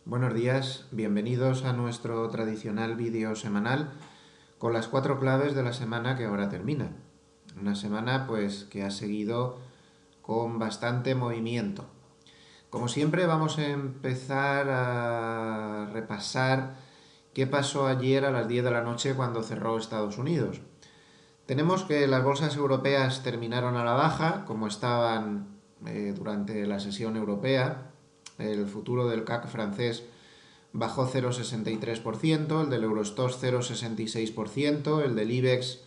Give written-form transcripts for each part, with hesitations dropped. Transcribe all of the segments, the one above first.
Buenos días, bienvenidos a nuestro tradicional vídeo semanal con las 4 claves de la semana que ahora termina. Una semana pues que ha seguido con bastante movimiento. Como siempre vamos a empezar a repasar qué pasó ayer a las 10 de la noche cuando cerró Estados Unidos. Tenemos que las bolsas europeas terminaron a la baja, como estaban durante la sesión europea. El futuro del CAC francés bajó 0,63%, el del Eurostoxx 0,66%, el del IBEX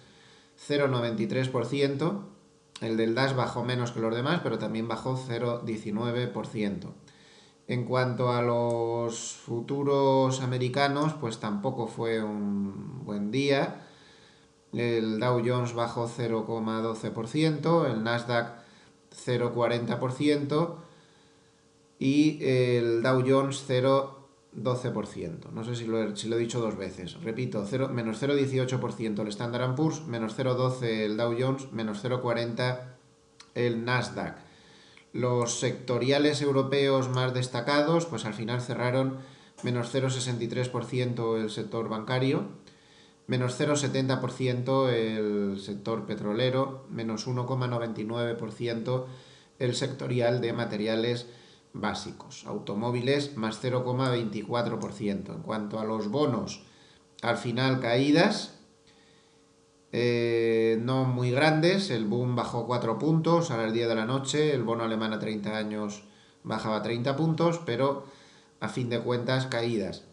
0,93%, el del DAX bajó menos que los demás, pero también bajó 0,19%. En cuanto a los futuros americanos, pues tampoco fue un buen día. El Dow Jones bajó 0,12%, el Nasdaq 0,40% y el Dow Jones 0,12%. No sé si lo he dicho dos veces. Repito, menos 0,18% el Standard & Poor's, menos 0,12% el Dow Jones, menos 0,40% el Nasdaq. Los sectoriales europeos más destacados, pues al final cerraron menos 0,63% el sector bancario, menos 0,70% el sector petrolero, menos 1,99% el sectorial de materiales básicos. Automóviles más 0,24%. En cuanto a los bonos, al final caídas, no muy grandes. El boom bajó 4 puntos a las 10 de la noche. El bono alemán a 30 años bajaba 30 puntos, pero a fin de cuentas caídas.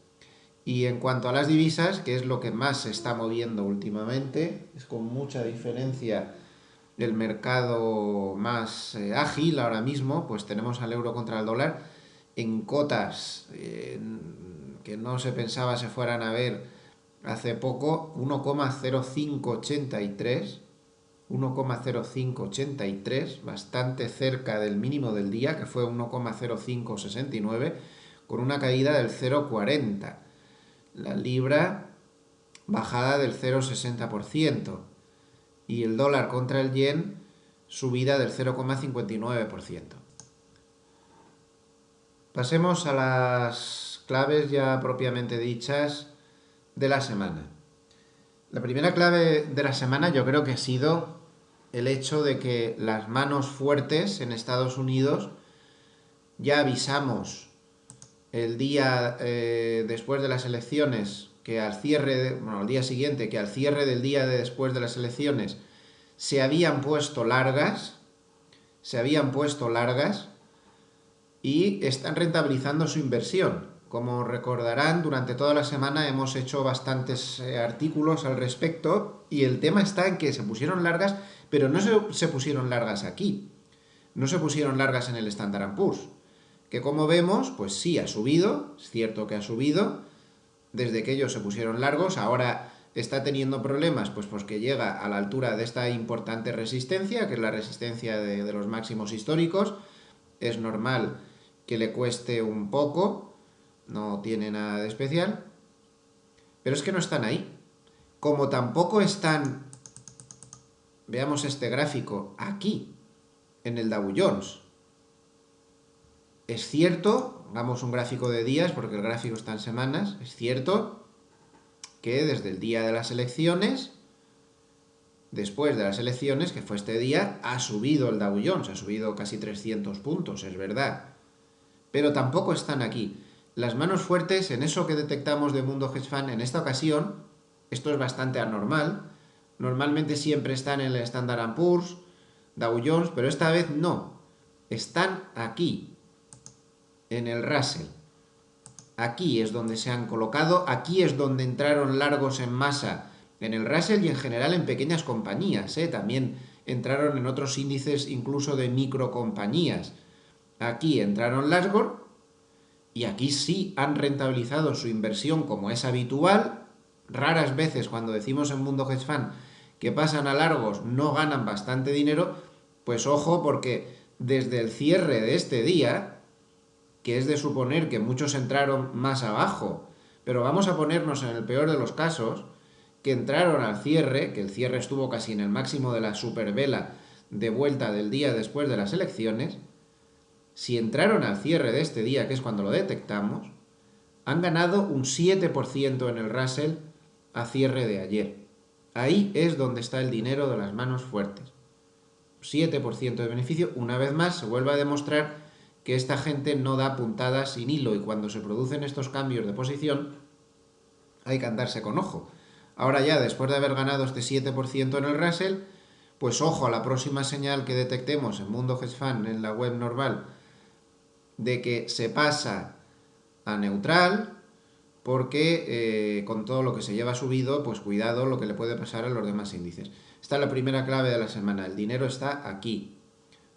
Y en cuanto a las divisas, que es lo que más se está moviendo últimamente, es con mucha diferencia el mercado más ágil ahora mismo, pues tenemos al euro contra el dólar en cotas que no se pensaba se fueran a ver hace poco, 1,0583, 1,0583, bastante cerca del mínimo del día, que fue 1,0569, con una caída del 0,40. La libra bajada del 0,60% y el dólar contra el yen subida del 0,59%. Pasemos a las claves ya propiamente dichas de la semana. La primera clave de la semana yo creo que ha sido el hecho de que las manos fuertes en Estados Unidos, ya avisamos el día después de las elecciones, que al cierre, al día siguiente, que al cierre del día después de las elecciones se habían puesto largas y están rentabilizando su inversión. Como recordarán, durante toda la semana hemos hecho bastantes artículos al respecto y el tema está en que se pusieron largas, pero no se pusieron largas aquí. No se pusieron largas en el Standard & Poor's, que como vemos, pues sí ha subido, es cierto que ha subido, desde que ellos se pusieron largos, ahora está teniendo problemas, pues porque llega a la altura de esta importante resistencia, que es la resistencia de los máximos históricos. Es normal que le cueste un poco, no tiene nada de especial, pero es que no están ahí. Como tampoco están, veamos este gráfico, aquí, en el Dow Jones. Es cierto, hagamos un gráfico de días, porque el gráfico está en semanas, es cierto que desde el día de las elecciones, después de las elecciones, que fue este día, ha subido el Dow Jones, ha subido casi 300 puntos, es verdad. Pero tampoco están aquí. Las manos fuertes, en eso que detectamos de Mundo Hedge Fund, en esta ocasión, esto es bastante anormal. Normalmente siempre están en el Standard & Poor's, Dow Jones, pero esta vez no. Están aquí, en el Russell. Aquí es donde se han colocado, aquí es donde entraron largos en masa en el Russell y en general en pequeñas compañías. También entraron en otros índices incluso de microcompañías. Aquí entraron largos y aquí sí han rentabilizado su inversión como es habitual. Raras veces cuando decimos en Mundo Hedge Fund que pasan a largos no ganan bastante dinero, pues ojo, porque desde el cierre de este día, que es de suponer que muchos entraron más abajo, pero vamos a ponernos en el peor de los casos, que entraron al cierre, que el cierre estuvo casi en el máximo de la supervela de vuelta del día después de las elecciones. Si entraron al cierre de este día, que es cuando lo detectamos, Han ganado un 7% en el Russell a cierre de ayer. Ahí es donde está el dinero de las manos fuertes. 7% de beneficio. Una vez más, se vuelve a demostrar que esta gente no da puntadas sin hilo y cuando se producen estos cambios de posición hay que andarse con ojo. Ahora ya, después de haber ganado este 7% en el Russell, pues ojo a la próxima señal que detectemos en Mundo Hedge Fund, en la web normal, de que se pasa a neutral, porque con todo lo que se lleva subido, pues cuidado lo que le puede pasar a los demás índices. Esta es la primera clave de la semana, el dinero está aquí.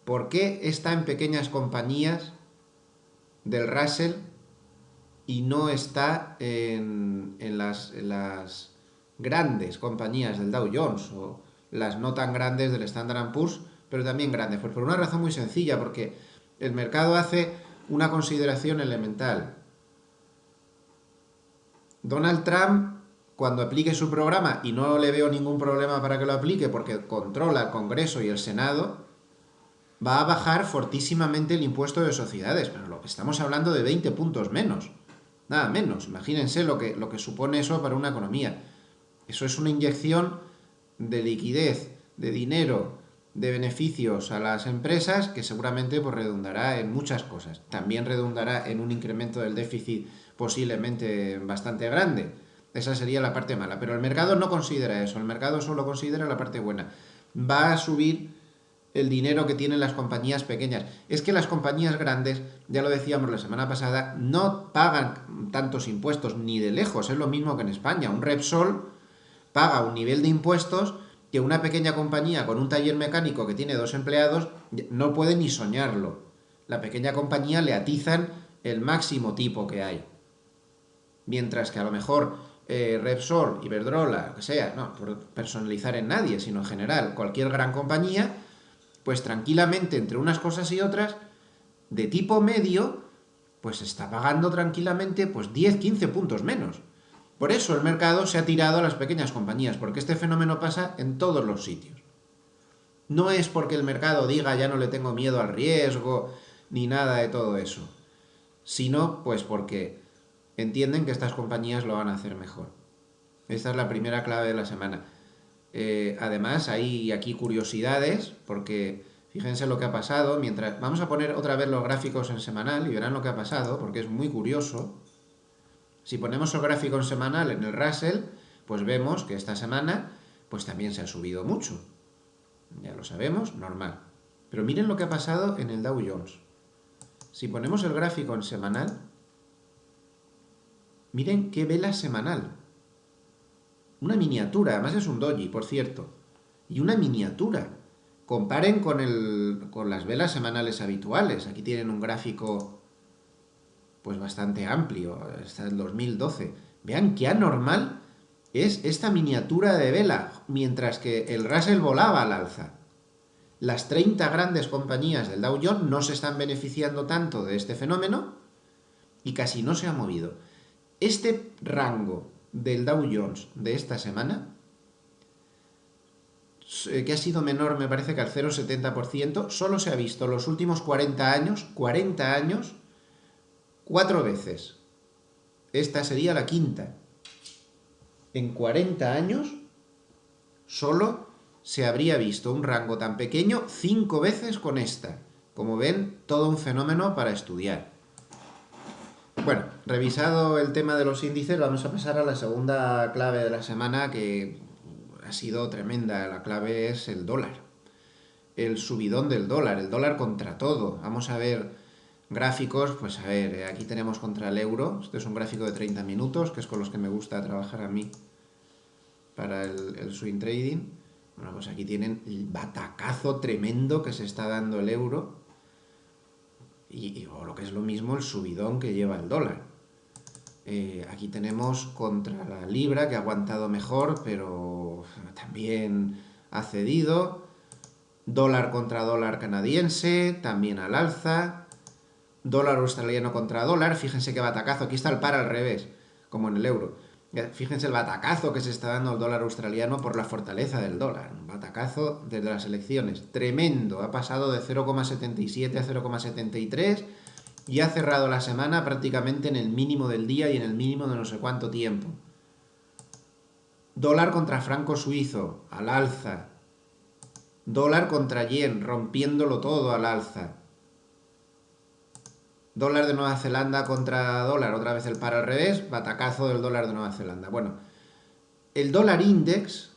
¿Por qué está en pequeñas compañías del Russell y no está en las grandes compañías del Dow Jones o las no tan grandes del Standard & Poor's, pero también grandes? Pues por una razón muy sencilla, porque el mercado hace una consideración elemental. Donald Trump, cuando aplique su programa, y no le veo ningún problema para que lo aplique porque controla el Congreso y el Senado, va a bajar fortísimamente el impuesto de sociedades, pero estamos hablando de 20 puntos menos, nada menos. Imagínense lo que supone eso para una economía. Eso es una inyección de liquidez, de dinero, de beneficios a las empresas que seguramente pues, redundará en muchas cosas. También redundará en un incremento del déficit posiblemente bastante grande. Esa sería la parte mala, pero el mercado no considera eso, el mercado solo considera la parte buena. Va a subir el dinero que tienen las compañías pequeñas. Es que las compañías grandes, ya lo decíamos la semana pasada, no pagan tantos impuestos ni de lejos, es lo mismo que en España. Un Repsol paga un nivel de impuestos que una pequeña compañía con un taller mecánico que tiene 2 empleados no puede ni soñarlo. La pequeña compañía le atizan el máximo tipo que hay. Mientras que a lo mejor Repsol, Iberdrola, lo que sea, no por personalizar en nadie, sino en general, cualquier gran compañía, pues tranquilamente entre unas cosas y otras, de tipo medio, pues está pagando tranquilamente pues 10, 15 puntos menos. Por eso el mercado se ha tirado a las pequeñas compañías, porque este fenómeno pasa en todos los sitios. No es porque el mercado diga ya no le tengo miedo al riesgo, ni nada de todo eso, sino pues porque entienden que estas compañías lo van a hacer mejor. Esta es la primera clave de la semana. Además, hay aquí curiosidades, porque fíjense lo que ha pasado. Vamos a poner otra vez los gráficos en semanal y verán lo que ha pasado, porque es muy curioso. Si ponemos el gráfico en semanal en el Russell, pues vemos que esta semana pues también se ha subido mucho. Ya lo sabemos, normal. Pero miren lo que ha pasado en el Dow Jones. Si ponemos el gráfico en semanal, miren qué vela semanal. Una miniatura, además es un doji, por cierto. Y una miniatura. Comparen con las velas semanales habituales. Aquí tienen un gráfico pues bastante amplio, hasta el 2012. Vean qué anormal es esta miniatura de vela, mientras que el Russell volaba al alza. Las 30 grandes compañías del Dow Jones no se están beneficiando tanto de este fenómeno y casi no se ha movido. Este rango del Dow Jones de esta semana, que ha sido menor me parece que al 0,70%, solo se ha visto los últimos 40 años, 4 veces. Esta sería la quinta. En 40 años solo se habría visto un rango tan pequeño 5 veces con esta. Como ven, todo un fenómeno para estudiar. Bueno, revisado el tema de los índices, vamos a pasar a la segunda clave de la semana, que ha sido tremenda. La clave es el dólar. El subidón del dólar, el dólar contra todo. Vamos a ver gráficos, pues a ver, aquí tenemos contra el euro. Este es un gráfico de 30 minutos, que es con los que me gusta trabajar a mí para el swing trading. Bueno, pues aquí tienen el batacazo tremendo que se está dando el euro. O lo que es lo mismo, el subidón que lleva el dólar. Aquí tenemos contra la libra, que ha aguantado mejor, pero también ha cedido. Dólar contra dólar canadiense, también al alza. Dólar australiano contra dólar, fíjense qué batacazo. Aquí está el par al revés, como en el euro. Fíjense el batacazo que se está dando al dólar australiano por la fortaleza del dólar. Un batacazo desde las elecciones. Tremendo. Ha pasado de 0,77 a 0,73 y ha cerrado la semana prácticamente en el mínimo del día y en el mínimo de no sé cuánto tiempo. Dólar contra franco suizo, al alza. Dólar contra yen, rompiéndolo todo al alza. Dólar de Nueva Zelanda contra dólar, otra vez el par al revés, batacazo del dólar de Nueva Zelanda. Bueno, el dólar index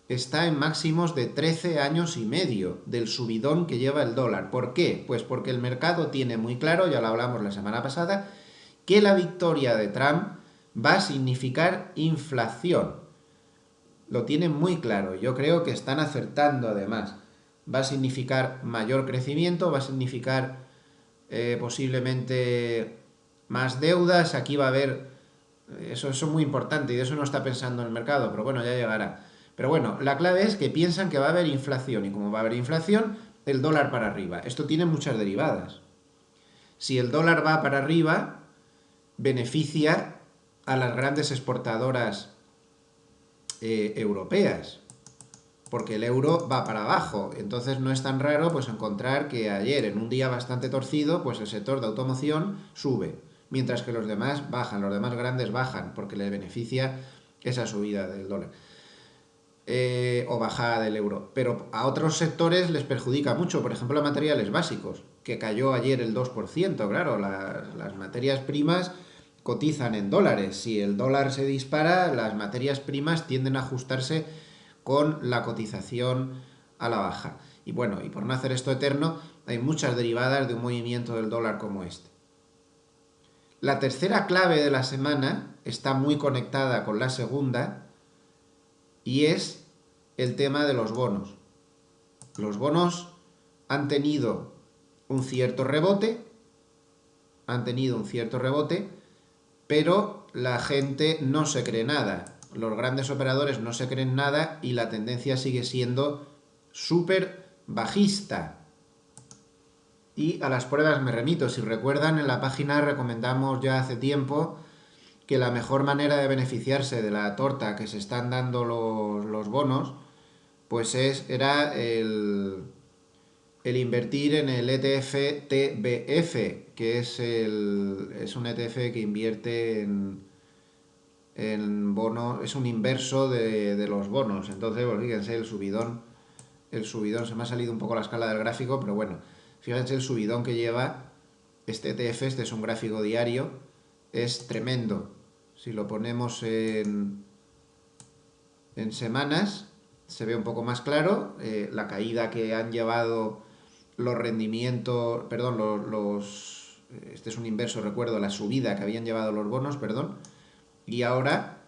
está en máximos de 13 años y medio del subidón que lleva el dólar. ¿Por qué? Pues porque el mercado tiene muy claro, ya lo hablamos la semana pasada, que la victoria de Trump va a significar inflación. Lo tienen muy claro, yo creo que están acertando además. Va a significar mayor crecimiento, va a significar posiblemente más deudas, aquí va a haber, eso es muy importante y de eso no está pensando el mercado, pero bueno, ya llegará. Pero bueno, la clave es que piensan que va a haber inflación y como va a haber inflación, el dólar para arriba. Esto tiene muchas derivadas. Si el dólar va para arriba, beneficia a las grandes exportadoras europeas, porque el euro va para abajo. Entonces no es tan raro pues encontrar que ayer, en un día bastante torcido, pues el sector de automoción sube, mientras que los demás bajan, los demás grandes bajan, porque les beneficia esa subida del dólar. O bajada del euro. Pero a otros sectores les perjudica mucho, por ejemplo a materiales básicos, que cayó ayer el 2%. Claro, las materias primas cotizan en dólares. Si el dólar se dispara, las materias primas tienden a ajustarse con la cotización a la baja. Y bueno, y por no hacer esto eterno, hay muchas derivadas de un movimiento del dólar como este. La tercera clave de la semana está muy conectada con la segunda y es el tema de los bonos. Los bonos han tenido un cierto rebote, pero la gente no se cree nada. Los grandes operadores no se creen nada y la tendencia sigue siendo súper bajista. Y a las pruebas me remito. Si recuerdan, en la página recomendamos ya hace tiempo que la mejor manera de beneficiarse de la torta que se están dando los bonos, pues era el invertir en el ETF TBF, que es un ETF que invierte en bonos, es un inverso de los bonos. Entonces, pues fíjense, el subidón, se me ha salido un poco la escala del gráfico, pero bueno, fíjense el subidón que lleva este ETF, este es un gráfico diario, es tremendo. Si lo ponemos en semanas, se ve un poco más claro la caída que han llevado los rendimientos, perdón, este es un inverso, recuerdo, la subida que habían llevado los bonos, perdón, y ahora,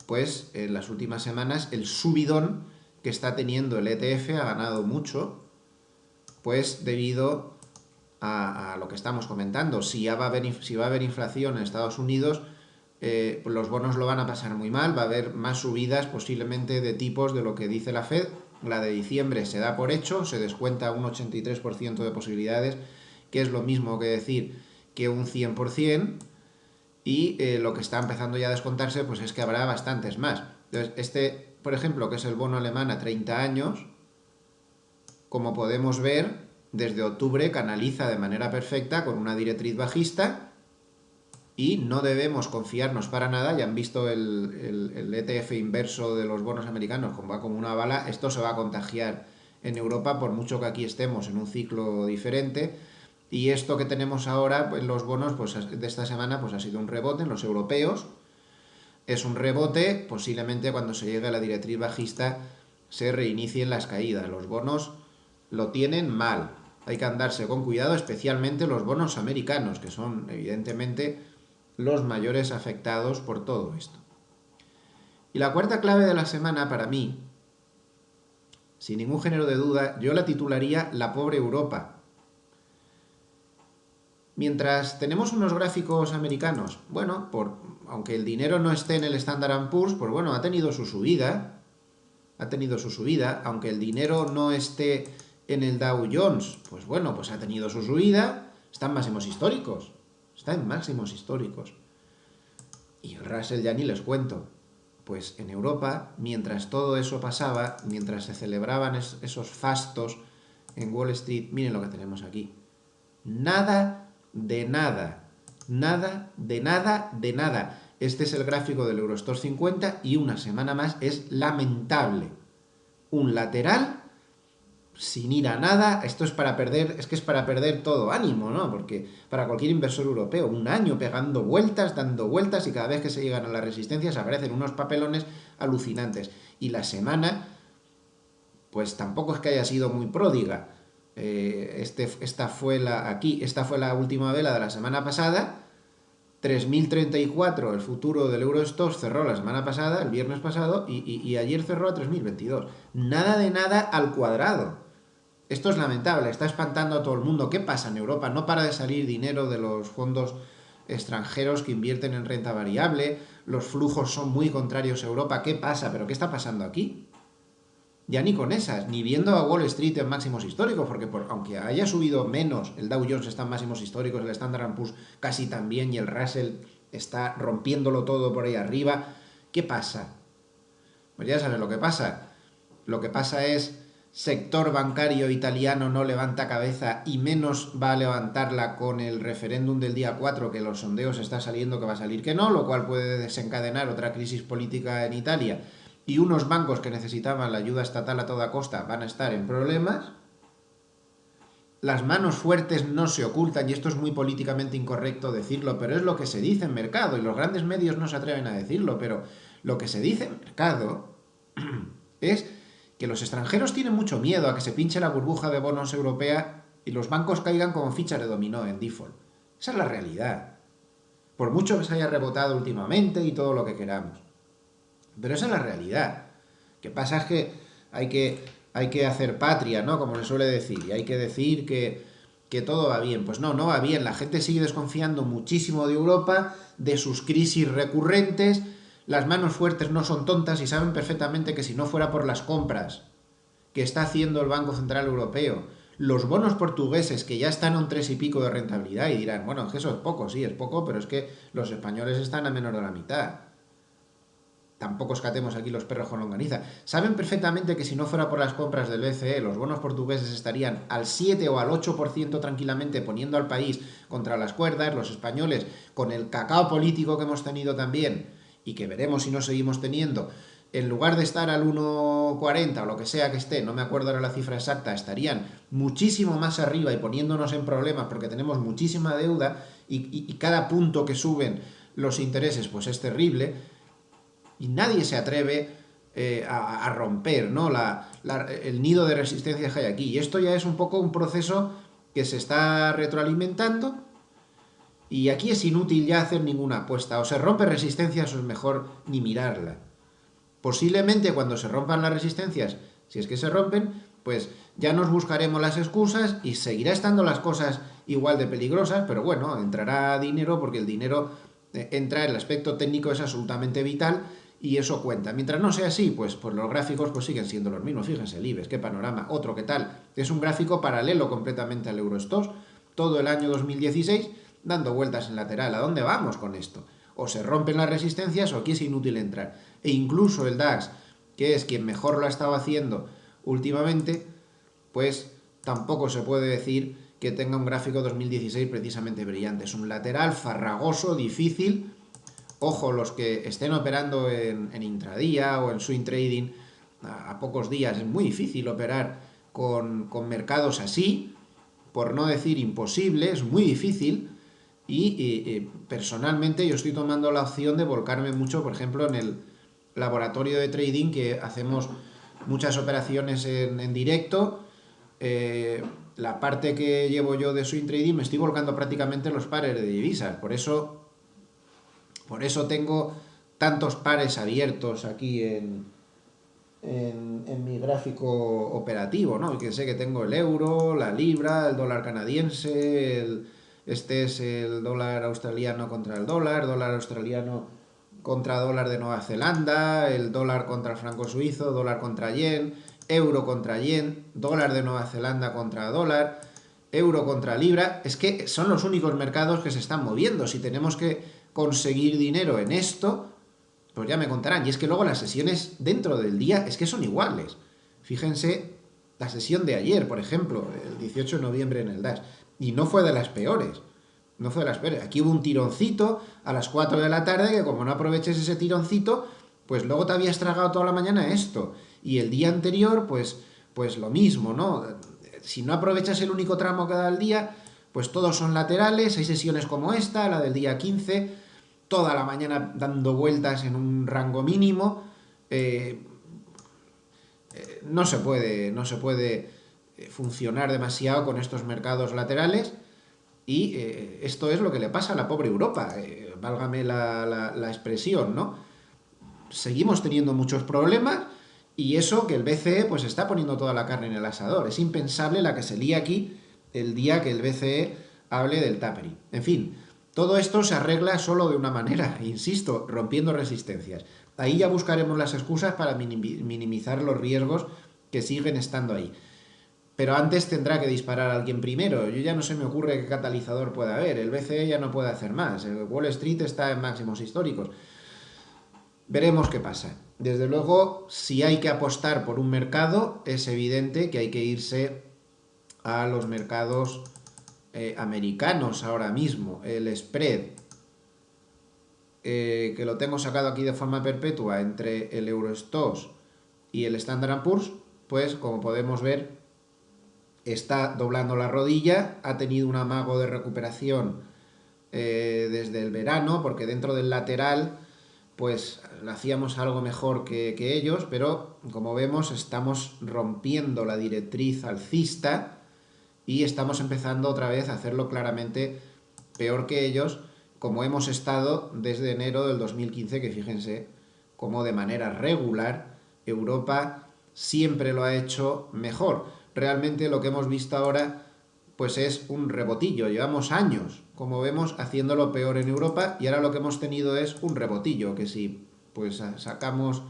pues en las últimas semanas, el subidón que está teniendo el ETF ha ganado mucho, pues debido a lo que estamos comentando. Si va a haber inflación en Estados Unidos, pues los bonos lo van a pasar muy mal, va a haber más subidas posiblemente de tipos de lo que dice la Fed. La de diciembre se da por hecho, se descuenta un 83% de posibilidades, que es lo mismo que decir que un 100%, y lo que está empezando ya a descontarse pues es que habrá bastantes más. Entonces, este, por ejemplo, que es el bono alemán a 30 años, como podemos ver, desde octubre canaliza de manera perfecta con una directriz bajista y no debemos confiarnos para nada. Ya han visto el ETF inverso de los bonos americanos, como va como una bala. Esto se va a contagiar en Europa, por mucho que aquí estemos en un ciclo diferente. Y esto que tenemos ahora en los bonos pues, de esta semana pues, ha sido un rebote en los europeos. Es un rebote, posiblemente cuando se llegue a la directriz bajista se reinicien las caídas. Los bonos lo tienen mal. Hay que andarse con cuidado, especialmente los bonos americanos, que son evidentemente los mayores afectados por todo esto. Y la cuarta clave de la semana para mí, sin ningún género de duda, yo la titularía La pobre Europa. Mientras tenemos unos gráficos americanos, bueno, aunque el dinero no esté en el Standard & Poor's, pues bueno, ha tenido su subida, aunque el dinero no esté en el Dow Jones, pues bueno, pues ha tenido su subida, está en máximos históricos. Y el Russell ya ni les cuento. Pues en Europa, mientras todo eso pasaba, mientras se celebraban esos fastos en Wall Street, miren lo que tenemos aquí. Nada de nada. Nada, de nada, de nada. Este es el gráfico del Eurostoxx 50 y una semana más es lamentable. Un lateral sin ir a nada, esto es para perder, es que es para perder todo ánimo, ¿no? Porque para cualquier inversor europeo, un año pegando vueltas, dando vueltas y cada vez que se llegan a las resistencias aparecen unos papelones alucinantes. Y la semana, pues tampoco es que haya sido muy pródiga. Esta fue la última vela de la semana pasada. 3.034 el futuro del Eurostoxx cerró la semana pasada, el viernes pasado, y ayer cerró a 3.022. Nada de nada al cuadrado. Esto es lamentable, está espantando a todo el mundo. ¿Qué pasa en Europa? No para de salir dinero de los fondos extranjeros que invierten en renta variable, los flujos son muy contrarios a Europa. ¿Qué pasa? ¿Pero qué está pasando aquí? Ya ni con esas, ni viendo a Wall Street en máximos históricos, porque aunque haya subido menos, el Dow Jones está en máximos históricos, el Standard & Poor's casi también, y el Russell está rompiéndolo todo por ahí arriba. ¿Qué pasa? Pues ya sabes lo que pasa. Lo que pasa es sector bancario italiano no levanta cabeza y menos va a levantarla con el referéndum del día 4, que los sondeos está saliendo que va a salir que no, lo cual puede desencadenar otra crisis política en Italia. Y unos bancos que necesitaban la ayuda estatal a toda costa van a estar en problemas. Las manos fuertes no se ocultan, y esto es muy políticamente incorrecto decirlo, pero es lo que se dice en mercado, y los grandes medios no se atreven a decirlo, pero lo que se dice en mercado es que los extranjeros tienen mucho miedo a que se pinche la burbuja de bonos europea y los bancos caigan como fichas de dominó en default. Esa es la realidad. Por mucho que se haya rebotado últimamente y todo lo que queramos. Pero esa es la realidad. Lo que pasa es que hay que hacer patria, ¿no? Como se suele decir. Y hay que decir que todo va bien. Pues no, no va bien. La gente sigue desconfiando muchísimo de Europa, de sus crisis recurrentes. Las manos fuertes no son tontas y saben perfectamente que si no fuera por las compras que está haciendo el Banco Central Europeo, los bonos portugueses que ya están a un 3 y pico de rentabilidad, y dirán, bueno, es que eso es poco, sí, es poco, pero es que los españoles están a menos de la mitad. Tampoco escatemos aquí los perros con longaniza. Saben perfectamente que si no fuera por las compras del BCE, los bonos portugueses estarían al 7 o al 8% tranquilamente, poniendo al país contra las cuerdas. Los españoles, con el cacao político que hemos tenido también, y que veremos si no seguimos teniendo, en lugar de estar al 1,40 o lo que sea que esté, no me acuerdo ahora la cifra exacta, estarían muchísimo más arriba y poniéndonos en problemas porque tenemos muchísima deuda y cada punto que suben los intereses pues es terrible. Y nadie se atreve a romper, ¿no? El nido de resistencia que hay aquí. Y esto ya es un poco un proceso que se está retroalimentando. Y aquí es inútil ya hacer ninguna apuesta. O se rompe resistencias o es mejor ni mirarla. Posiblemente cuando se rompan las resistencias, si es que se rompen, pues ya nos buscaremos las excusas y seguirá estando las cosas igual de peligrosas, pero bueno, entrará dinero porque el dinero entra, el aspecto técnico es absolutamente vital. Y eso cuenta. Mientras no sea así, pues los gráficos pues siguen siendo los mismos. Fíjense, el IBEX, qué panorama. Otro, ¿qué tal? Es un gráfico paralelo completamente al Eurostoxx. Todo el año 2016 dando vueltas en lateral. ¿A dónde vamos con esto? O se rompen las resistencias o aquí es inútil entrar. E incluso el DAX, que es quien mejor lo ha estado haciendo últimamente, pues tampoco se puede decir que tenga un gráfico 2016 precisamente brillante. Es un lateral farragoso, difícil. Ojo, los que estén operando en intradía o en swing trading a pocos días, es muy difícil operar con mercados así, por no decir imposible, es muy difícil. Y personalmente yo estoy tomando la opción de volcarme mucho, por ejemplo, en el laboratorio de trading, que hacemos muchas operaciones en directo. La parte que llevo yo de swing trading me estoy volcando prácticamente en los pares de divisas, por eso tengo tantos pares abiertos aquí en mi gráfico operativo, ¿no? Que sé que tengo el euro, la libra, el dólar canadiense, este es el dólar australiano contra el dólar australiano contra dólar de Nueva Zelanda, el dólar contra el franco suizo, dólar contra yen, euro contra yen, dólar de Nueva Zelanda contra dólar, euro contra libra. Es que son los únicos mercados que se están moviendo. Si tenemos que conseguir dinero en esto, pues ya me contarán. Y es que luego las sesiones dentro del día es que son iguales. Fíjense la sesión de ayer, por ejemplo, el 18 de noviembre en el DAX, y no fue de las peores. No fue de las peores. Aquí hubo un tironcito a las 4 de la tarde que como no aproveches ese tironcito, pues luego te habías tragado toda la mañana esto. Y el día anterior, pues lo mismo, ¿no? Si no aprovechas el único tramo que da el día, pues todos son laterales, hay sesiones como esta, la del día 15, toda la mañana dando vueltas en un rango mínimo. No se puede funcionar demasiado con estos mercados laterales y esto es lo que le pasa a la pobre Europa, válgame la expresión, ¿no? Seguimos teniendo muchos problemas y eso que el BCE pues está poniendo toda la carne en el asador. Es impensable la que se lía aquí el día que el BCE hable del tapering. En fin, todo esto se arregla solo de una manera, insisto, rompiendo resistencias. Ahí ya buscaremos las excusas para minimizar los riesgos que siguen estando ahí. Pero antes tendrá que disparar a alguien primero. Yo ya no se me ocurre qué catalizador puede haber. El BCE ya no puede hacer más. El Wall Street está en máximos históricos. Veremos qué pasa. Desde luego, si hay que apostar por un mercado, es evidente que hay que irse a los mercados americanos ahora mismo. El spread, que lo tengo sacado aquí de forma perpetua entre el Eurostoxx y el Standard & Poor's, pues como podemos ver, está doblando la rodilla, ha tenido un amago de recuperación desde el verano, porque dentro del lateral pues hacíamos algo mejor que ellos, pero como vemos estamos rompiendo la directriz alcista y estamos empezando otra vez a hacerlo claramente peor que ellos, como hemos estado desde enero del 2015, que fíjense cómo de manera regular Europa siempre lo ha hecho mejor. Realmente lo que hemos visto ahora pues es un rebotillo. Llevamos años, como vemos, haciéndolo peor en Europa y ahora lo que hemos tenido es un rebotillo, que si pues sacamos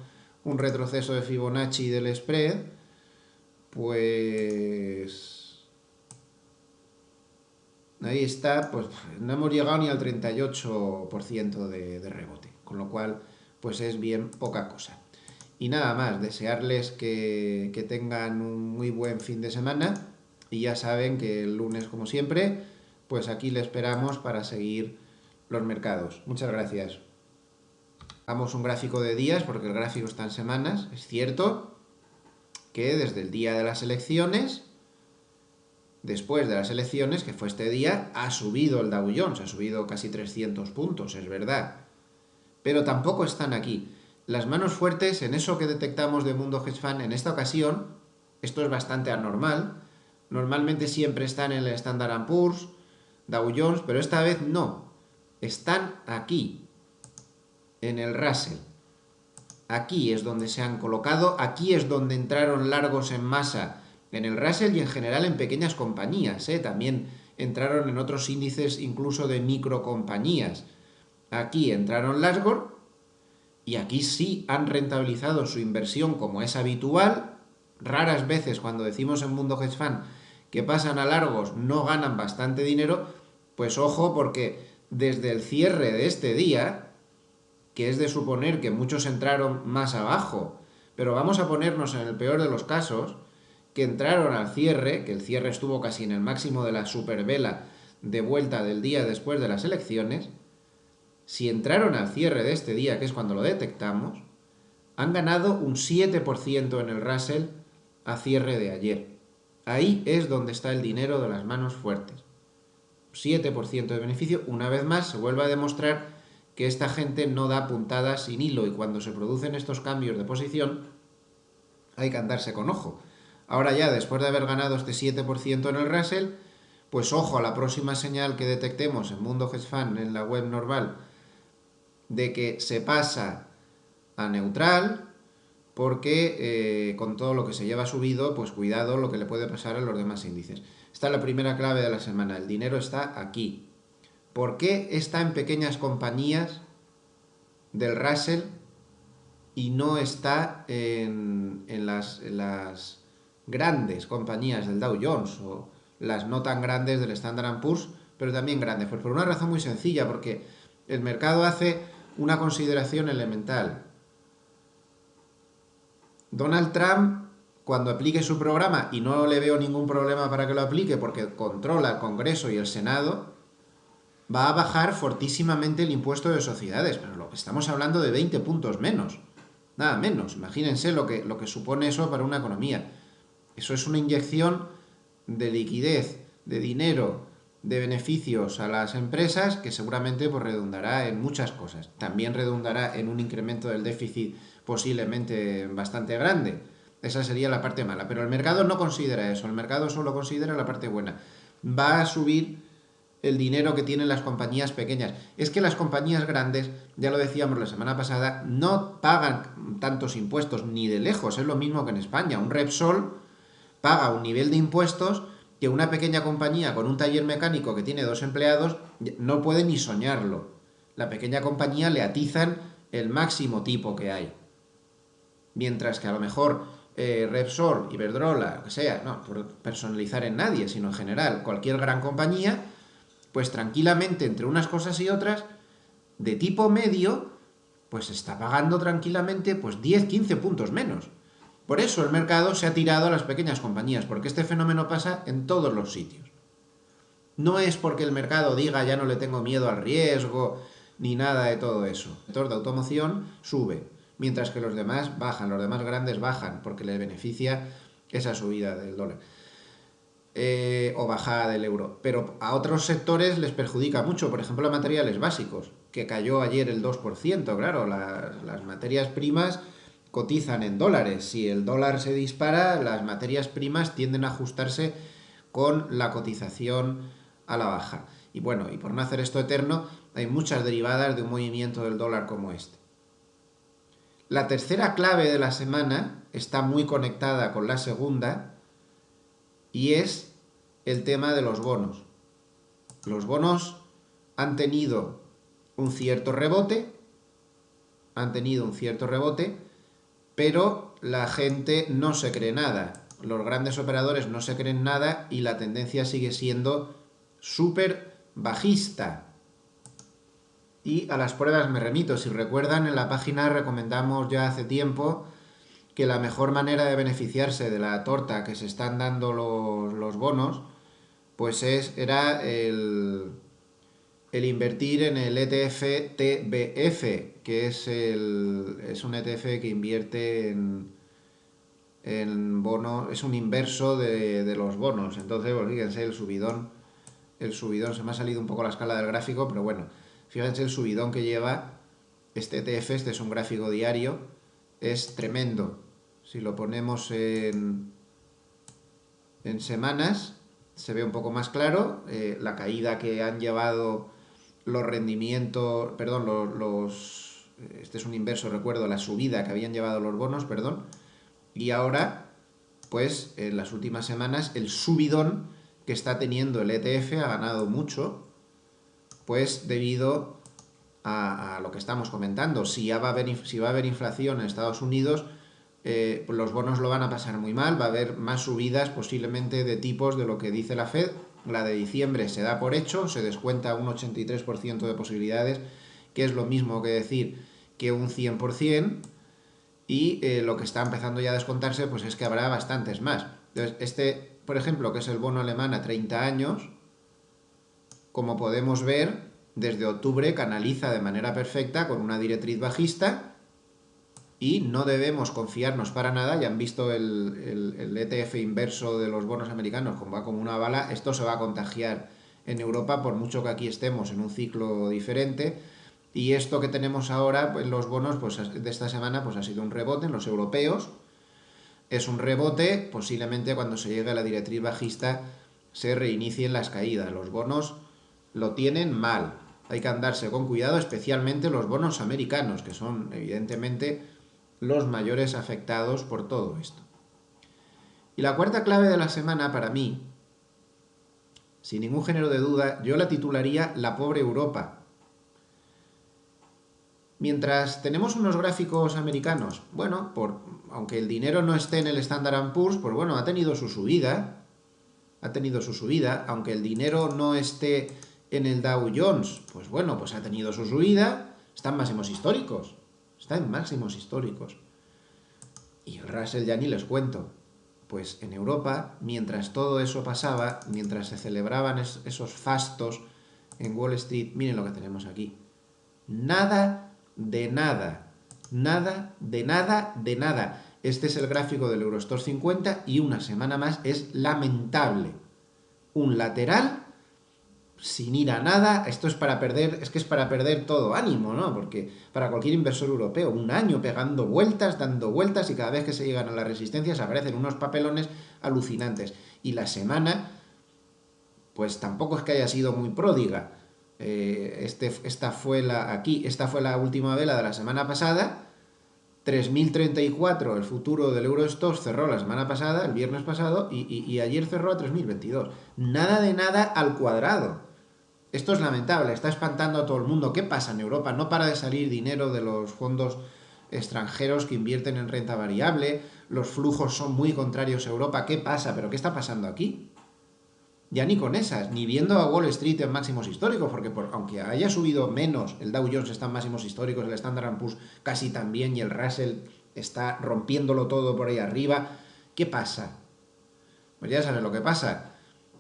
un retroceso de Fibonacci del spread, pues ahí está, pues no hemos llegado ni al 38% de rebote, con lo cual pues es bien poca cosa. Y nada más, desearles que tengan un muy buen fin de semana y ya saben que el lunes, como siempre, pues aquí le esperamos para seguir los mercados. Muchas gracias. Hagamos un gráfico de días porque el gráfico está en semanas. Es cierto que desde el día de las elecciones, después de las elecciones, que fue este día, ha subido el Dow Jones, ha subido casi 300 puntos, es verdad. Pero tampoco están aquí. Las manos fuertes en eso que detectamos de Mundo Hedge Fund en esta ocasión, esto es bastante anormal. Normalmente siempre están en el Standard & Poor's, Dow Jones, pero esta vez no. Están aquí, en el Russell. Aquí es donde se han colocado, aquí es donde entraron largos en masa en el Russell y en general en pequeñas compañías. También entraron en otros índices incluso de microcompañías. Aquí entraron largos y aquí sí han rentabilizado su inversión como es habitual. Raras veces cuando decimos en Mundo Hedge Fund que pasan a largos no ganan bastante dinero, pues ojo porque desde el cierre de este día, que es de suponer que muchos entraron más abajo, pero vamos a ponernos en el peor de los casos, que entraron al cierre, que el cierre estuvo casi en el máximo de la supervela de vuelta del día después de las elecciones. Si entraron al cierre de este día, que es cuando lo detectamos, han ganado un 7% en el Russell a cierre de ayer. Ahí es donde está el dinero de las manos fuertes. 7% de beneficio. Una vez más se vuelve a demostrar que esta gente no da puntadas sin hilo y cuando se producen estos cambios de posición hay que andarse con ojo. Ahora ya, después de haber ganado este 7% en el Russell, pues ojo a la próxima señal que detectemos en Mundo Hedge Fund, en la web normal, de que se pasa a neutral, porque con todo lo que se lleva subido, pues cuidado lo que le puede pasar a los demás índices. Esta es la primera clave de la semana, el dinero está aquí. ¿Por qué está en pequeñas compañías del Russell y no está en las grandes compañías del Dow Jones o las no tan grandes del Standard & Poor's, pero también grandes? Pues por una razón muy sencilla, porque el mercado hace una consideración elemental. Donald Trump, cuando aplique su programa, y no le veo ningún problema para que lo aplique porque controla el Congreso y el Senado, va a bajar fortísimamente el impuesto de sociedades, pero lo que estamos hablando de 20 puntos menos, nada menos. Imagínense lo que supone eso para una economía. Eso es una inyección de liquidez, de dinero, de beneficios a las empresas que seguramente pues, redundará en muchas cosas. También redundará en un incremento del déficit posiblemente bastante grande. Esa sería la parte mala. Pero el mercado no considera eso. El mercado solo considera la parte buena. Va a subir el dinero que tienen las compañías pequeñas. Es que las compañías grandes, ya lo decíamos la semana pasada, no pagan tantos impuestos ni de lejos. Es lo mismo que en España. Un Repsol paga un nivel de impuestos que una pequeña compañía con un taller mecánico que tiene 2 empleados no puede ni soñarlo. La pequeña compañía le atizan el máximo tipo que hay. Mientras que a lo mejor Repsol, Iberdrola, lo que sea, no por personalizar en nadie, sino en general, cualquier gran compañía, pues tranquilamente entre unas cosas y otras, de tipo medio, pues está pagando tranquilamente pues 10-15 puntos menos. Por eso el mercado se ha tirado a las pequeñas compañías, porque este fenómeno pasa en todos los sitios. No es porque el mercado diga ya no le tengo miedo al riesgo, ni nada de todo eso. El sector de automoción sube, mientras que los demás bajan, los demás grandes bajan, porque les beneficia esa subida del dólar. O bajada del euro. Pero a otros sectores les perjudica mucho, por ejemplo a materiales básicos, que cayó ayer el 2%, claro, las materias primas cotizan en dólares. Si el dólar se dispara, las materias primas tienden a ajustarse con la cotización a la baja. Y bueno, y por no hacer esto eterno, hay muchas derivadas de un movimiento del dólar como este. La tercera clave de la semana está muy conectada con la segunda y es el tema de los bonos. Los bonos han tenido un cierto rebote, pero la gente no se cree nada. Los grandes operadores no se creen nada y la tendencia sigue siendo súper bajista. Y a las pruebas me remito. Si recuerdan, en la página recomendamos ya hace tiempo que la mejor manera de beneficiarse de la torta que se están dando los bonos, pues era el invertir en el ETF TBF, que es un ETF que invierte en bonos, es un inverso de los bonos. Entonces, pues fíjense el subidón, se me ha salido un poco la escala del gráfico, pero bueno, fíjense el subidón que lleva este ETF, este es un gráfico diario, es tremendo. Si lo ponemos en semanas, se ve un poco más claro la caída que han llevado los rendimientos, perdón, este es un inverso, recuerdo, la subida que habían llevado los bonos, perdón, y ahora, pues en las últimas semanas, el subidón que está teniendo el ETF ha ganado mucho, pues debido a lo que estamos comentando. Si va a haber inflación en Estados Unidos, pues los bonos lo van a pasar muy mal, va a haber más subidas posiblemente de tipos de lo que dice la Fed. La de diciembre se da por hecho, se descuenta un 83% de posibilidades, que es lo mismo que decir que un 100%, y lo que está empezando ya a descontarse pues es que habrá bastantes más. Entonces, este, por ejemplo, que es el bono alemán a 30 años, como podemos ver, desde octubre canaliza de manera perfecta con una directriz bajista y no debemos confiarnos para nada. Ya han visto el ETF inverso de los bonos americanos, como va como una bala. Esto se va a contagiar en Europa, por mucho que aquí estemos en un ciclo diferente. Y esto que tenemos ahora, pues los bonos pues, de esta semana, pues ha sido un rebote en los europeos. Es un rebote, posiblemente cuando se llegue a la directriz bajista se reinicien las caídas. Los bonos lo tienen mal. Hay que andarse con cuidado, especialmente los bonos americanos, que son evidentemente los mayores afectados por todo esto. Y la cuarta clave de la semana para mí, sin ningún género de duda, yo la titularía La pobre Europa. Mientras tenemos unos gráficos americanos, bueno, aunque el dinero no esté en el Standard & Poor's, pues bueno, ha tenido su subida, aunque el dinero no esté en el Dow Jones, pues bueno, pues ha tenido su subida, está en máximos históricos. Y el Russell ya ni les cuento. Pues en Europa, mientras todo eso pasaba, mientras se celebraban esos fastos en Wall Street, miren lo que tenemos aquí. Nada de nada. Nada de nada de nada. Este es el gráfico del Eurostoxx 50 y una semana más es lamentable. Un lateral sin ir a nada, esto es para perder, es que es para perder todo ánimo, ¿no? Porque para cualquier inversor europeo, un año pegando vueltas, dando vueltas, y cada vez que se llegan a las resistencias aparecen unos papelones alucinantes. Y la semana, pues tampoco es que haya sido muy pródiga. Esta fue la última vela de la semana pasada. 3.034 el futuro del Eurostoxx cerró la semana pasada, el viernes pasado, y ayer cerró a 3.022. Nada de nada al cuadrado. Esto es lamentable, está espantando a todo el mundo. ¿Qué pasa en Europa? No para de salir dinero de los fondos extranjeros que invierten en renta variable, los flujos son muy contrarios a Europa. ¿Qué pasa? ¿Pero qué está pasando aquí? Ya ni con esas, ni viendo a Wall Street en máximos históricos, porque aunque haya subido menos, el Dow Jones está en máximos históricos, el Standard & Poor's casi también, y el Russell está rompiéndolo todo por ahí arriba. ¿Qué pasa? Pues ya sabes lo que pasa.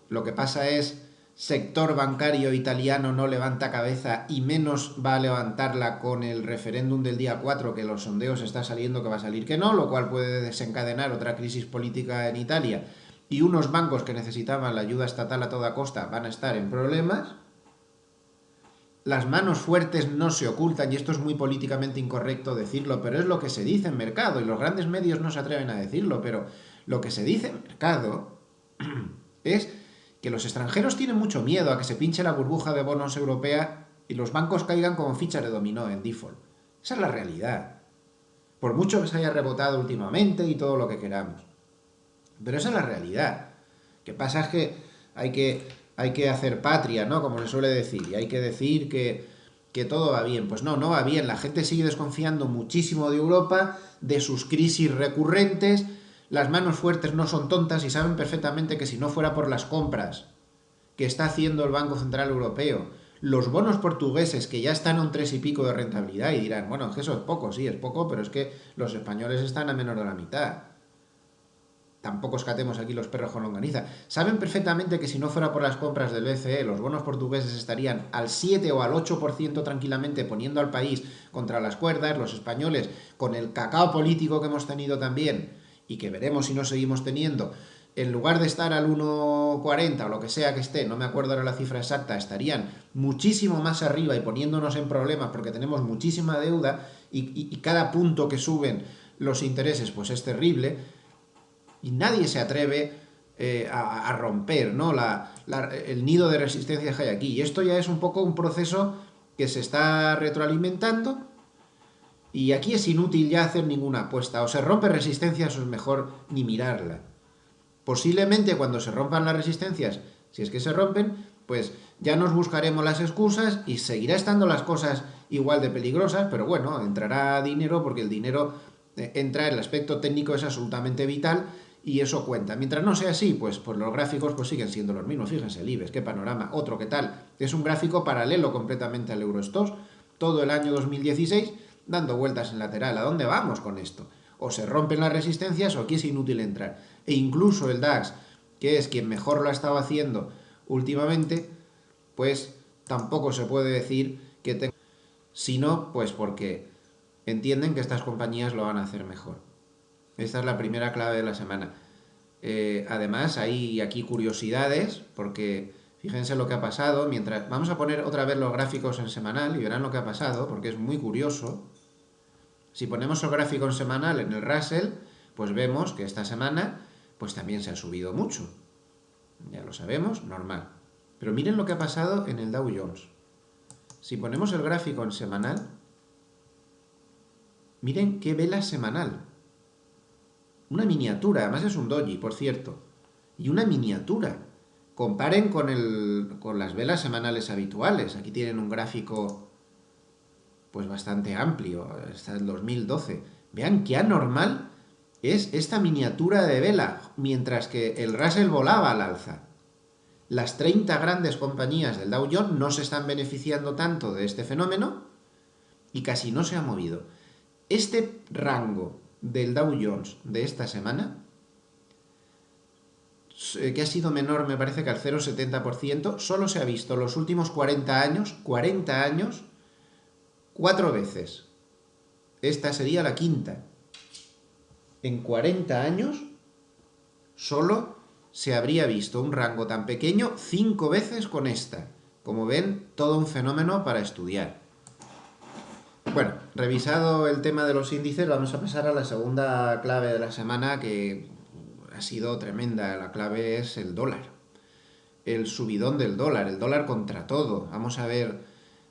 Lo que pasa es sector bancario italiano no levanta cabeza y menos va a levantarla con el referéndum del día 4, que los sondeos está saliendo que va a salir que no, lo cual puede desencadenar otra crisis política en Italia, y unos bancos que necesitaban la ayuda estatal a toda costa van a estar en problemas. Las manos fuertes no se ocultan, y esto es muy políticamente incorrecto decirlo, pero es lo que se dice en mercado, y los grandes medios no se atreven a decirlo, pero lo que se dice en mercado es que los extranjeros tienen mucho miedo a que se pinche la burbuja de bonos europea y los bancos caigan como fichas de dominó en default. Esa es la realidad. Por mucho que se haya rebotado últimamente y todo lo que queramos. Pero esa es la realidad. Lo que pasa es que hay que hacer patria, ¿no? Como se suele decir. Y hay que decir que todo va bien. Pues no, no va bien. La gente sigue desconfiando muchísimo de Europa, de sus crisis recurrentes. Las manos fuertes no son tontas y saben perfectamente que si no fuera por las compras que está haciendo el Banco Central Europeo, los bonos portugueses que ya están a un 3 y pico de rentabilidad, y dirán, bueno, es que eso es poco, sí, es poco, pero es que los españoles están a menos de la mitad. Tampoco escatemos aquí los perros con longaniza. Saben perfectamente que si no fuera por las compras del BCE, los bonos portugueses estarían al 7 o al 8% tranquilamente, poniendo al país contra las cuerdas. Los españoles, con el cacao político que hemos tenido también, y que veremos si no seguimos teniendo, en lugar de estar al 1,40 o lo que sea que esté, no me acuerdo ahora la cifra exacta, estarían muchísimo más arriba y poniéndonos en problemas porque tenemos muchísima deuda, y cada punto que suben los intereses pues es terrible. Y nadie se atreve a romper, ¿no? El nido de resistencia que hay aquí. Y esto ya es un poco un proceso que se está retroalimentando, y aquí es inútil ya hacer ninguna apuesta. O se rompe resistencias o es mejor ni mirarla. Posiblemente cuando se rompan las resistencias, si es que se rompen, pues ya nos buscaremos las excusas y seguirá estando las cosas igual de peligrosas, pero bueno, entrará dinero porque el dinero entra, el aspecto técnico es absolutamente vital y eso cuenta. Mientras no sea así, pues los gráficos pues siguen siendo los mismos. Fíjense, el IBEX, qué panorama. Otro, ¿qué tal? Es un gráfico paralelo completamente al Eurostoxx. Todo el año 2016 dando vueltas en lateral. ¿A dónde vamos con esto? O se rompen las resistencias o aquí es inútil entrar. E incluso el DAX, que es quien mejor lo ha estado haciendo últimamente, pues tampoco se puede decir que tenga... Sino, pues porque entienden que estas compañías lo van a hacer mejor. Esta es la primera clave de la semana. Además, hay aquí curiosidades, porque fíjense lo que ha pasado. Vamos a poner otra vez los gráficos en semanal y verán lo que ha pasado, porque es muy curioso. Si ponemos el gráfico en semanal en el Russell, pues vemos que esta semana pues también se ha subido mucho. Ya lo sabemos, normal. Pero miren lo que ha pasado en el Dow Jones. Si ponemos el gráfico en semanal, miren qué vela semanal. Una miniatura, además es un doji, por cierto. Y una miniatura. Comparen con las velas semanales habituales. Aquí tienen un gráfico pues bastante amplio, hasta el 2012. Vean qué anormal es esta miniatura de vela, mientras que el Russell volaba al alza. Las 30 grandes compañías del Dow Jones no se están beneficiando tanto de este fenómeno y casi no se ha movido. Este rango del Dow Jones de esta semana que ha sido menor, me parece que al 0,70%, solo se ha visto los últimos 40 años, 4 veces. Esta sería la quinta. En 40 años solo se habría visto un rango tan pequeño 5 veces con esta. Como ven, todo un fenómeno para estudiar. Bueno, revisado el tema de los índices, vamos a pasar a la segunda clave de la semana, que ha sido tremenda. La clave es el dólar. El subidón del dólar, el dólar contra todo. Vamos a ver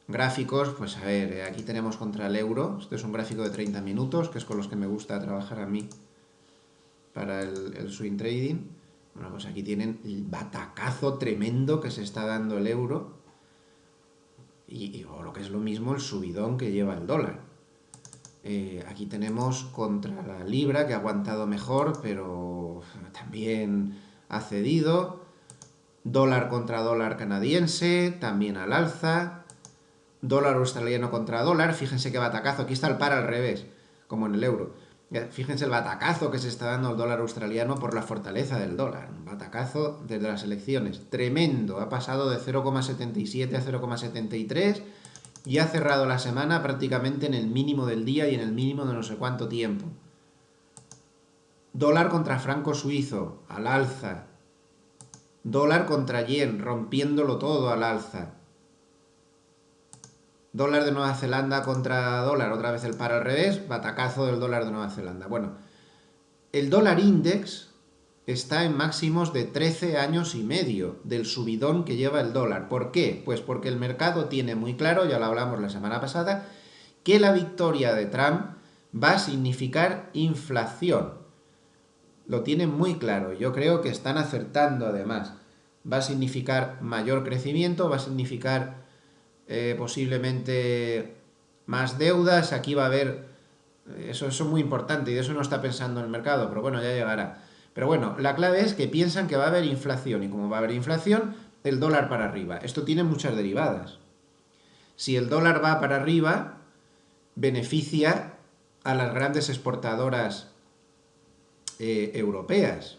gráficos, pues a ver, aquí tenemos contra el euro. Este es un gráfico de 30 minutos, que es con los que me gusta trabajar a mí para el swing trading. Bueno, pues aquí tienen el batacazo tremendo que se está dando el euro o lo que es lo mismo, el subidón que lleva el dólar. Aquí tenemos contra la libra, que ha aguantado mejor, pero también ha cedido. Dólar contra dólar canadiense, también al alza. Dólar australiano contra dólar, fíjense qué batacazo, aquí está el par al revés, como en el euro. Fíjense el batacazo que se está dando el dólar australiano por la fortaleza del dólar. Un batacazo desde las elecciones. Tremendo. Ha pasado de 0,77 a 0,73 y ha cerrado la semana prácticamente en el mínimo del día y en el mínimo de no sé cuánto tiempo. Dólar contra franco suizo, al alza. Dólar contra yen, rompiéndolo todo al alza. Dólar de Nueva Zelanda contra dólar, otra vez el par al revés, batacazo del dólar de Nueva Zelanda. Bueno, el dólar index está en máximos de 13 años y medio del subidón que lleva el dólar. ¿Por qué? Pues porque el mercado tiene muy claro, ya lo hablamos la semana pasada, que la victoria de Trump va a significar inflación. Lo tienen muy claro, yo creo que están acertando además. Va a significar mayor crecimiento, va a significar posiblemente más deudas, aquí va a haber, eso es muy importante y de eso no está pensando el mercado, pero bueno, ya llegará. Pero bueno, la clave es que piensan que va a haber inflación y como va a haber inflación, el dólar para arriba. Esto tiene muchas derivadas. Si el dólar va para arriba, beneficia a las grandes exportadoras europeas,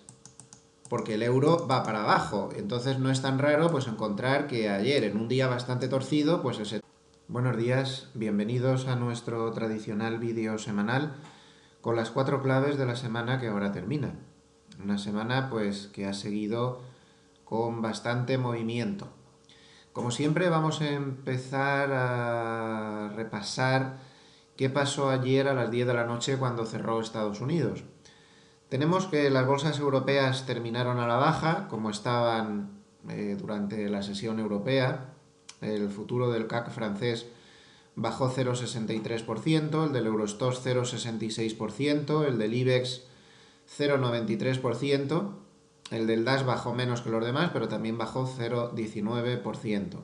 porque el euro va para abajo. Entonces no es tan raro pues encontrar que ayer, en un día bastante torcido, pues ese... Buenos días, bienvenidos a nuestro tradicional vídeo semanal con las 4 claves de la semana que ahora termina. Una semana pues que ha seguido con bastante movimiento. Como siempre vamos a empezar a repasar qué pasó ayer a las 10 de la noche cuando cerró Estados Unidos. Tenemos que las bolsas europeas terminaron a la baja, como estaban durante la sesión europea. El futuro del CAC francés bajó 0,63%, el del Eurostoxx 0,66%, el del IBEX 0,93%, el del DAX bajó menos que los demás, pero también bajó 0,19%.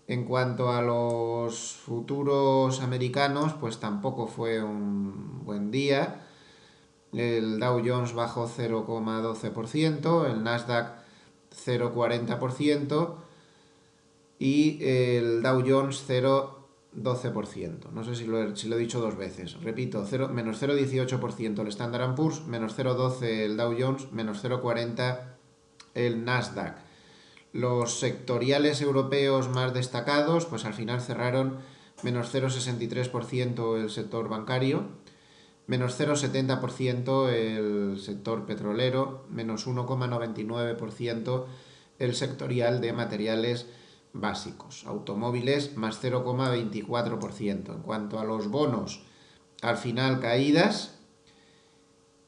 En cuanto a los futuros americanos, pues tampoco fue un buen día. El Dow Jones bajó 0,12%, el Nasdaq 0,40% y el Dow Jones 0,12%. No sé si lo he dicho dos veces. Repito, menos 0,18% el Standard & Poor's, menos 0,12% el Dow Jones, menos 0,40% el Nasdaq. Los sectoriales europeos más destacados, pues al final cerraron menos 0,63% el sector bancario, menos 0,70% el sector petrolero, menos 1,99% el sectorial de materiales básicos. Automóviles, más 0,24%. En cuanto a los bonos, al final caídas,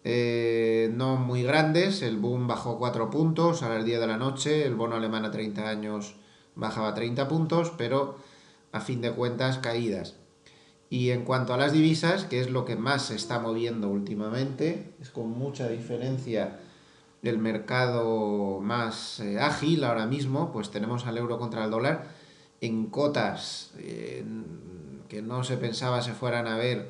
no muy grandes. El boom bajó 4 puntos a las 10 de la noche, el bono alemán a 30 años bajaba 30 puntos, pero a fin de cuentas caídas. Y en cuanto a las divisas, que es lo que más se está moviendo últimamente, es con mucha diferencia el mercado más ágil ahora mismo, pues tenemos al euro contra el dólar en cotas que no se pensaba se fueran a ver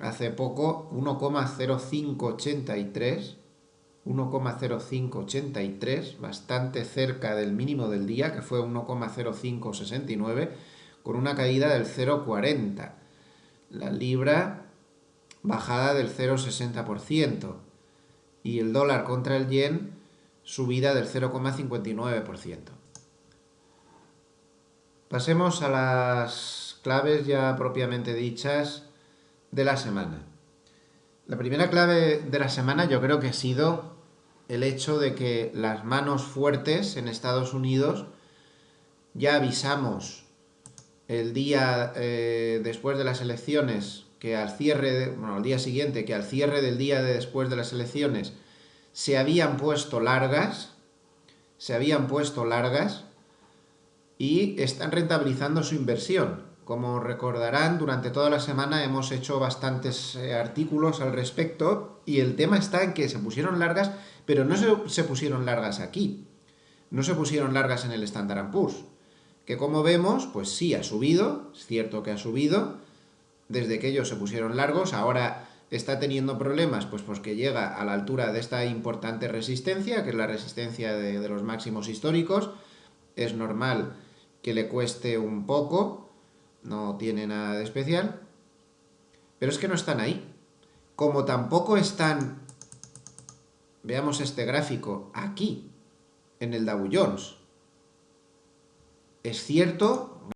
hace poco, 1,0583, bastante cerca del mínimo del día, que fue 1,0569, con una caída del 0,40. La libra bajada del 0,60% y el dólar contra el yen subida del 0,59%. Pasemos a las claves ya propiamente dichas de la semana. La primera clave de la semana yo creo que ha sido el hecho de que las manos fuertes en Estados Unidos, ya avisamos el día después de las elecciones, que al día siguiente, que al cierre del día después de las elecciones se habían puesto largas y están rentabilizando su inversión. Como recordarán, durante toda la semana hemos hecho bastantes artículos al respecto y el tema está en que se pusieron largas, pero no se pusieron largas aquí. No se pusieron largas en el Standard & Poor's, que como vemos, pues sí ha subido, es cierto que ha subido, desde que ellos se pusieron largos, ahora está teniendo problemas, pues porque llega a la altura de esta importante resistencia, que es la resistencia de los máximos históricos. Es normal que le cueste un poco, no tiene nada de especial, pero es que no están ahí. Como tampoco están, veamos este gráfico, aquí, en el Dow Jones. Es cierto,